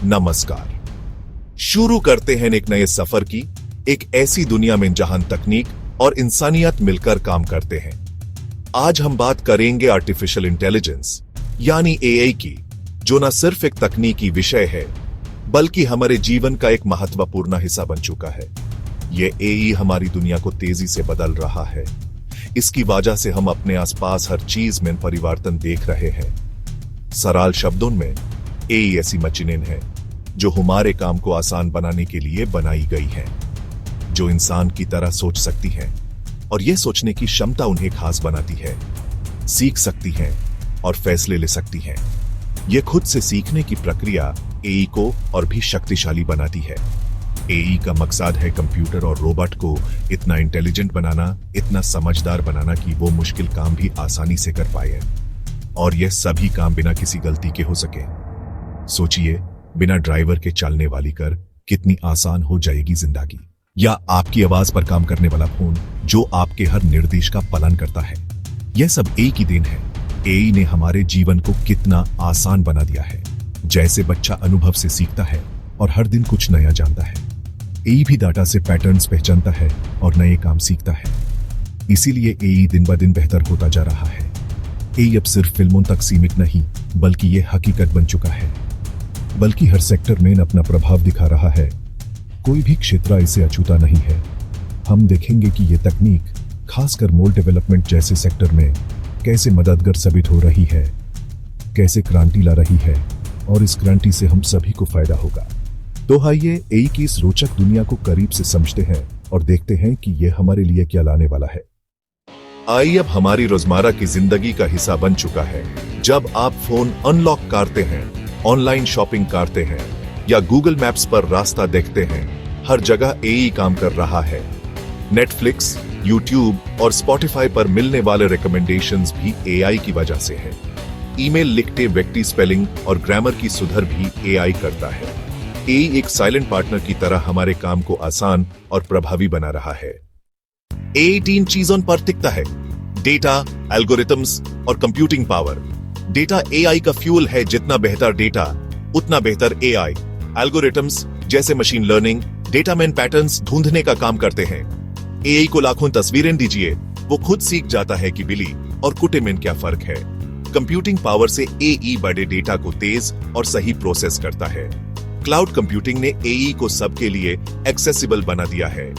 नमस्कार। शुरू करते हैं एक नए सफर की, एक ऐसी दुनिया में जहां तकनीक और इंसानियत मिलकर काम करते हैं। आज हम बात करेंगे आर्टिफिशियल इंटेलिजेंस यानी एआई की, जो न सिर्फ एक तकनीकी विषय है बल्कि हमारे जीवन का एक महत्वपूर्ण हिस्सा बन चुका है। यह एआई हमारी दुनिया को तेजी से बदल रहा है। इसकी वजह से हम अपने आसपास हर चीज में परिवर्तन देख रहे हैं। सरल शब्दों में एआई ऐसी मशीनें हैं जो हमारे काम को आसान बनाने के लिए बनाई गई है, जो इंसान की तरह सोच सकती हैं और यह सोचने की क्षमता उन्हें खास बनाती है, सीख सकती हैं और फैसले ले सकती हैं। यह खुद से सीखने की प्रक्रिया एआई को और भी शक्तिशाली बनाती है। एआई का मकसद है कंप्यूटर और रोबोट को इतना इंटेलिजेंट बनाना, इतना समझदार बनाना कि वो मुश्किल काम भी आसानी से कर पाए, और यह सभी काम बिना किसी गलती के हो सके। सोचिए, बिना ड्राइवर के चलने वाली कार कितनी आसान हो जाएगी जिंदगी, या आपकी आवाज पर काम करने वाला फोन जो आपके हर निर्देश का पालन करता है। यह सब एआई की देन है। एआई ने हमारे जीवन को कितना आसान बना दिया है। जैसे बच्चा अनुभव से सीखता है और हर दिन कुछ नया जानता है, एआई भी डाटा से पैटर्न्स पहचानता है और नए काम सीखता है। इसीलिए एआई दिन ब दिन बेहतर होता जा रहा है। एआई अब सिर्फ फिल्मों तक सीमित नहीं, बल्कि यह हकीकत बन चुका है, बल्कि हर सेक्टर में अपना प्रभाव दिखा रहा है। कोई भी क्षेत्र इसे अछूता नहीं है। हम देखेंगे कि यह तकनीक खासकर मोल डेवलपमेंट जैसे सेक्टर में कैसे मददगार साबित हो रही है, कैसे क्रांति ला रही है, और इस क्रांति से हम सभी को फायदा होगा। तो आइए एआई की इस रोचक दुनिया को करीब से समझते हैं और देखते हैं कि यह हमारे लिए क्या लाने वाला है। एआई अब हमारी रोजमर्रा की जिंदगी का हिस्सा बन चुका है। जब आप फोन अनलॉक करते हैं, ऑनलाइन शॉपिंग करते हैं या गूगल मैप्स पर रास्ता देखते हैं, हर जगह एआई काम कर रहा है। नेटफ्लिक्स, यूट्यूब और स्पॉटिफाई पर मिलने वाले रिकमेंडेशंस भी एआई की वजह से है। ईमेल लिखते व्यक्ति स्पेलिंग और ग्रामर की सुधार भी एआई करता है। एआई एक साइलेंट पार्टनर की तरह हमारे काम को आसान और प्रभावी बना रहा है। एआई 3 चीजों पर टिकता है: डेटा, एल्गोरिथम्स और कंप्यूटिंग पावर। डेटा एआई का फ्यूल है। जितना बेहतर डेटा उतना बेहतर एआई। एल्गोरिथम्स जैसे मशीन लर्निंग डेटा में पैटर्न्स ढूंढने का काम करते हैं। एआई को लाखों तस्वीरें दीजिए, वो खुद सीख जाता है कि बिल्ली और कुत्ते में क्या फर्क है। कंप्यूटिंग पावर से एआई बड़े डेटा को तेज और सही प्रोसेस करता है। क्लाउड कंप्यूटिंग ने एआई को सबके लिए एक्सेसिबल बना दिया है।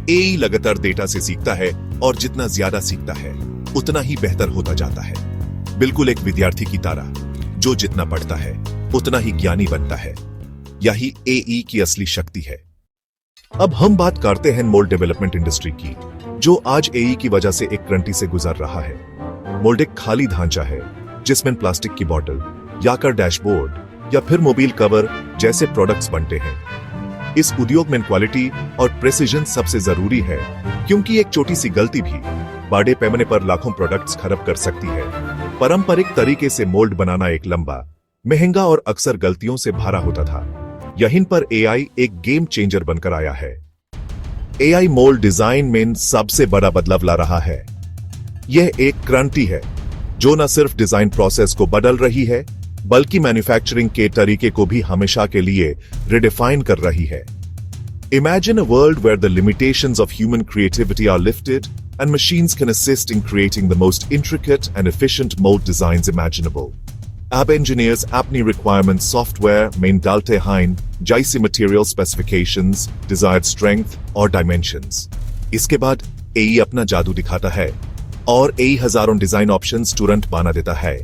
एआई लगातार डेटा से सीखता है और जितना ज्यादा सीखता है उतना ही बेहतर होता जाता है। बिल्कुल एक विद्यार्थी की तरह, जो जितना पढ़ता है उतना ही ज्ञानी बनता है। यही एआई की असली शक्ति है। अब हम बात करते हैं मोल डेवलपमेंट इंडस्ट्री की, जो आज एआई की वजह से एक क्रांति से गुजर रहा है। मोल्ड एक खाली ढांचा है जिसमें प्लास्टिक की बोतल या कर डैशबोर्ड या फिर मोबाइल कवर जैसे प्रोडक्ट्स बनते हैं। इस उद्योग में क्वालिटी और प्रेसिजन सबसे जरूरी है, क्योंकि एक छोटी सी गलती भी बड़े पैमाने पर लाखों प्रोडक्ट्स खराब कर सकती है। पारंपरिक तरीके से मोल्ड बनाना एक लंबा, महंगा और अक्सर गलतियों से भरा होता था। यहीं पर एआई एक गेम चेंजर बनकर आया है। एआई मोल्ड डिजाइन में सबसे बड़ा बदलाव ला रहा है। यह एक क्रांति है जो न सिर्फ डिजाइन प्रोसेस को बदल रही है, बल्कि मैन्युफैक्चरिंग के तरीके को भी हमेशा के लिए रिडिफाइन कर रही है। Imagine a world where the limitations of human creativity are lifted and machines can assist in creating the most intricate and efficient mold designs imaginable. Ab engineers अपनी requirements software में डालते हैं, जैसे material specifications, desired strength और dimensions. इसके बाद AI अपना जादू दिखाता है और एआई हजारों डिजाइन ऑप्शंस तुरंत बना देता है।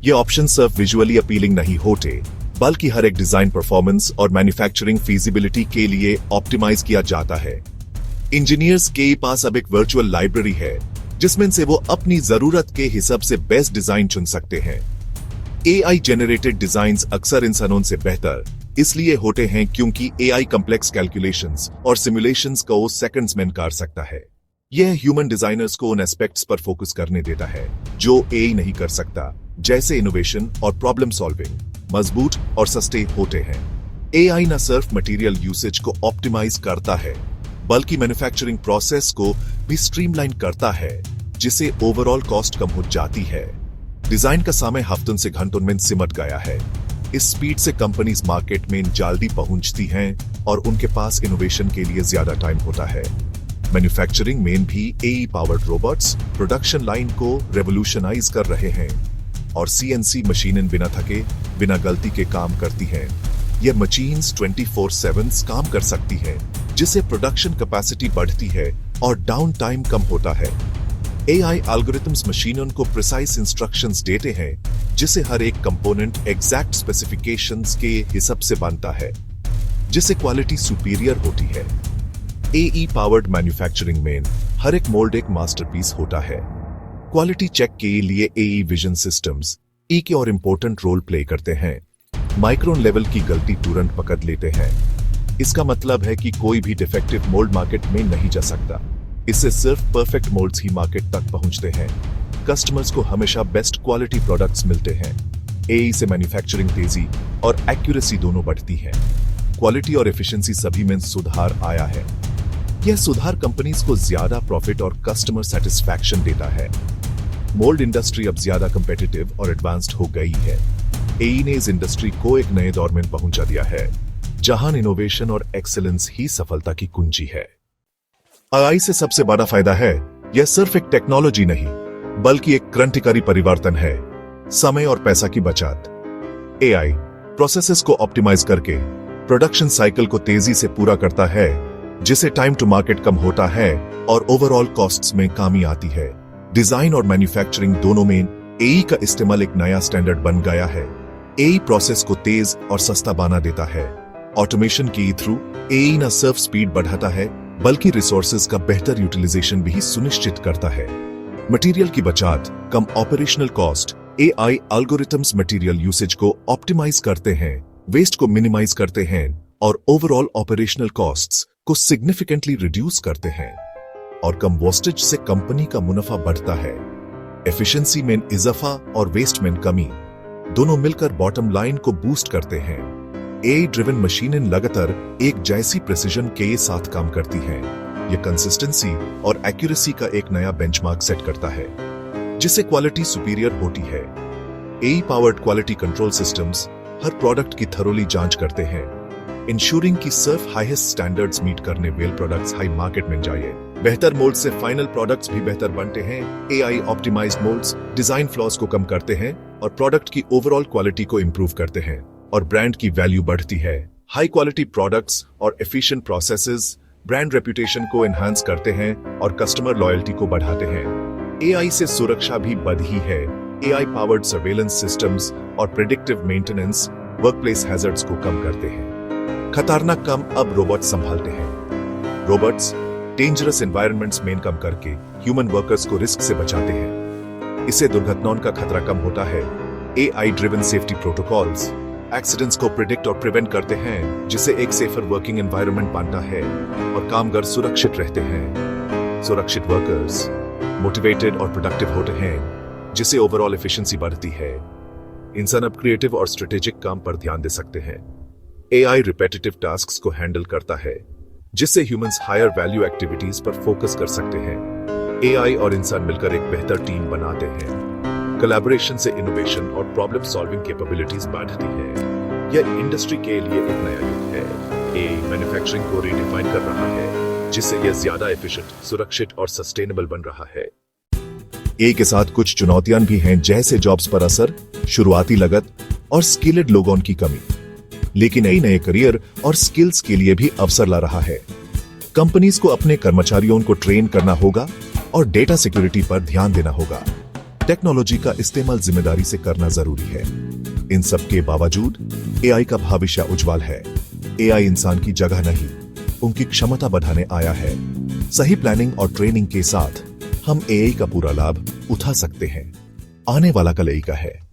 ये ऑप्शन सिर्फ विजुअली अपीलिंग नहीं होते, बल्कि हर एक डिजाइन परफॉर्मेंस और मैन्युफैक्चरिंग फीजिबिलिटी के लिए ऑप्टिमाइज किया जाता है। इंजीनियर्स के पास अब एक वर्चुअल लाइब्रेरी है जिसमें से वो अपनी जरूरत के हिसाब से बेस्ट डिजाइन चुन सकते हैं। एआई जनरेटेड डिजाइन्स अक्सर इंसानों से बेहतर इसलिए होते हैं क्योंकि एआई कॉम्प्लेक्स कैलकुलेशंस और सिमुलेशंस को सेकंड्स में कर सकता है। यह ह्यूमन डिजाइनर्स को उन एस्पेक्ट्स पर फोकस करने देता है जो एआई नहीं कर सकता, जैसे इनोवेशन और प्रॉब्लम सॉल्विंग मजबूत और सस्ते होते हैं। एआई न सिर्फ मटेरियल यूसेज को ऑप्टिमाइज करता है, बल्कि मैन्युफैक्चरिंग प्रोसेस को भी स्ट्रीमलाइन करता है, जिससे ओवरऑल कॉस्ट कम हो जाती है। डिजाइन का समय हफ्तों से घंटों में सिमट गया है। इस स्पीड से कंपनीज मार्केट में जल्दी पहुंचती हैं और उनके पास इनोवेशन के लिए ज्यादा टाइम होता है। मैन्युफैक्चरिंग में भी AI powered robots production line को रेवोल्यूशनाइज कर रहे हैं और सीएनसी मशीनें बिना थके, बिना गलती के काम करती हैं। ये मशीन्स 24/7 काम कर सकती हैं, जिससे प्रोडक्शन कैपेसिटी बढ़ती है और डाउन टाइम कम होता है। एआई एल्गोरिथम्स मशीनों को प्रिसाइज इंस्ट्रक्शंस देते हैं, जिससे हर एक कंपोनेंट एग्जैक्ट स्पेसिफिकेशंस के हिसाब से बनता है, जिससे क्वालिटी सुपीरियर होती है। एआई पावर्ड मैन्युफैक्चरिंग में हर एक मोल्ड एक मास्टरपीस होता है। क्वालिटी चेक के लिए एआई विजन सिस्टम्स एक और इम्पोर्टेंट रोल प्ले करते हैं। माइक्रोन लेवल की गलती तुरंत पकड़ लेते हैं। इसका मतलब है कि कोई भी डिफेक्टिव मोल्ड मार्केट में नहीं जा सकता। इससे सिर्फ परफेक्ट मोल्ड्स ही मार्केट तक पहुंचते हैं। कस्टमर्स को हमेशा बेस्ट क्वालिटी प्रोडक्ट्स मिलते हैं। एआई से मैन्युफैक्चरिंग तेजी और एक्यूरेसी दोनों बढ़ती है। क्वालिटी और एफिशिएंसी सभी में सुधार आया है। यह सुधार कंपनीज को ज्यादा प्रॉफिट और कस्टमर सेटिस्फैक्शन देता है। मोल्ड इंडस्ट्री अब ज्यादा कंपेटिटिव और एडवांस्ड हो गई है। एआई ने इस इंडस्ट्री को एक नए दौर में पहुंचा दिया है, जहां इनोवेशन और एक्सीलेंस ही सफलता की कुंजी है। एआई से सबसे बड़ा फायदा है, यह सिर्फ एक टेक्नोलॉजी नहीं, बल्कि एक क्रांतिकारी परिवर्तन है। समय और पैसा की बचत। एआई प्रोसेसेस को ऑप्टिमाइज करके प्रोडक्शन साइकिल को तेजी से पूरा करता है, जिससे टाइम टू मार्केट कम होता है और ओवरऑल कॉस्ट्स में कमी आती है। डिजाइन और मैन्युफैक्चरिंग दोनों में एआई का इस्तेमाल एक नया स्टैंडर्ड बन गया है। एआई प्रोसेस को तेज और सस्ता बना देता है। ऑटोमेशन के थ्रू एआई न सिर्फ स्पीड बढ़ाता है, बल्कि रिसोर्सेज का बेहतर यूटिलाइजेशन भी सुनिश्चित करता है। मटेरियल की बचत, कम operational cost. AI algorithms material usage को ऑप्टिमाइज करते हैं, वेस्ट को मिनिमाइज करते हैं और ओवरऑल ऑपरेशनल कॉस्ट्स को सिग्निफिकेंटली रिड्यूस करते हैं। और कम वेस्टेज से कंपनी का मुनाफा बढ़ता है। एफिशिएंसी में इजाफा और वेस्ट में कमी दोनों मिलकर बॉटम लाइन को बूस्ट करते हैं। एआई ड्रिवन मशीनें लगातार एक जैसी प्रिसीजन के साथ काम करती हैं। यह कंसिस्टेंसी और एक्यूरेसी का एक नया बेंचमार्क सेट करता है, जिससे क्वालिटी सुपीरियर होती है। AI powered quality control systems हर प्रोडक्ट की थरोली जांच करते हैं, इंश्योरिंग की सिर्फ हाईएस्ट स्टैंडर्ड्स मीट करने वेल प्रोडक्ट्स हाई मार्केट में जाए। बेहतर मोल्ड से फाइनल प्रोडक्ट्स भी बेहतर बनते हैं। AI optimised moulds design flaws को कम करते हैं और प्रोडक्ट की ओवरऑल क्वालिटी को इंप्रूव करते हैं और ब्रांड की वैल्यू बढ़ती है। हाई क्वालिटी प्रोडक्ट्स और एफिशिएंट प्रोसेसेस ब्रांड रेपुटेशन को एनहांस करते हैं और कस्टमर लॉयल्टी को बढ़ाते हैं। एआई से सुरक्षा भी बढ़ी है। एआई पावर्ड सर्वेलेंस सिस्टम्स और प्रेडिक्टिव मेंटेनेंस वर्कप्लेस हैजर्ड्स को कम करते हैं। खतरनाक काम अब रोबोट संभालते हैं। रोबोट्स डेंजरस एनवायरनमेंट्स में कम करके ह्यूमन वर्कर्स को रिस्क से बचाते हैं। इससे दुर्घटनाओं का खतरा कम होता है। AI driven safety protocols accidents को प्रिडिक्ट और प्रिवेंट करते हैं, जिससे एक सेफर वर्किंग एनवायरनमेंट बनता है और कामगार सुरक्षित रहते हैं। सुरक्षित वर्कर्स मोटिवेटेड और प्रोडक्टिव होते हैं, जिससे ओवरऑल एफिशिएंसी बढ़ती है। इंसान अब क्रिएटिव और स्ट्रेटेजिक काम पर ध्यान दे सकते हैं। एआई रिपेटिटिव टास्क्स को हैंडल करता है, जिससे ह्यूमंस हायर वैल्यू एक्टिविटीज पर फोकस कर सकते हैं। एआई और इंसान मिलकर एक बेहतर टीम बनाते हैं। कोलैबोरेशन से इनोवेशन और प्रॉब्लम सॉल्विंग कैपेबिलिटीज बढ़ती है। यह इंडस्ट्री के लिए एक नया युग है। एआई मैन्युफैक्चरिंग को रीडिफाइन कर रहा है, जिससे यह ज्यादा एफिशिएंट, सुरक्षित और सस्टेनेबल बन रहा है। एआई के साथ कुछ चुनौतियां भी हैं, जैसे जॉब्स पर असर, शुरुआती लागत और स्किल्ड लोगों की कमी। लेकिन एआई नए करियर और स्किल्स के लिए भी अवसर ला रहा है। कंपनीज को अपने कर्मचारियों को ट्रेन करना होगा और डेटा सिक्योरिटी पर ध्यान देना होगा। टेक्नोलॉजी का इस्तेमाल जिम्मेदारी से करना जरूरी है। इन सब के बावजूद एआई का भविष्य उज्जवल है। एआई इंसान की जगह नहीं, उनकी क्षमता बढ़ाने आया है। सही प्लानिंग और ट्रेनिंग के साथ हम एआई का पूरा लाभ उठा सकते हैं। आने वाला कल एआई का है।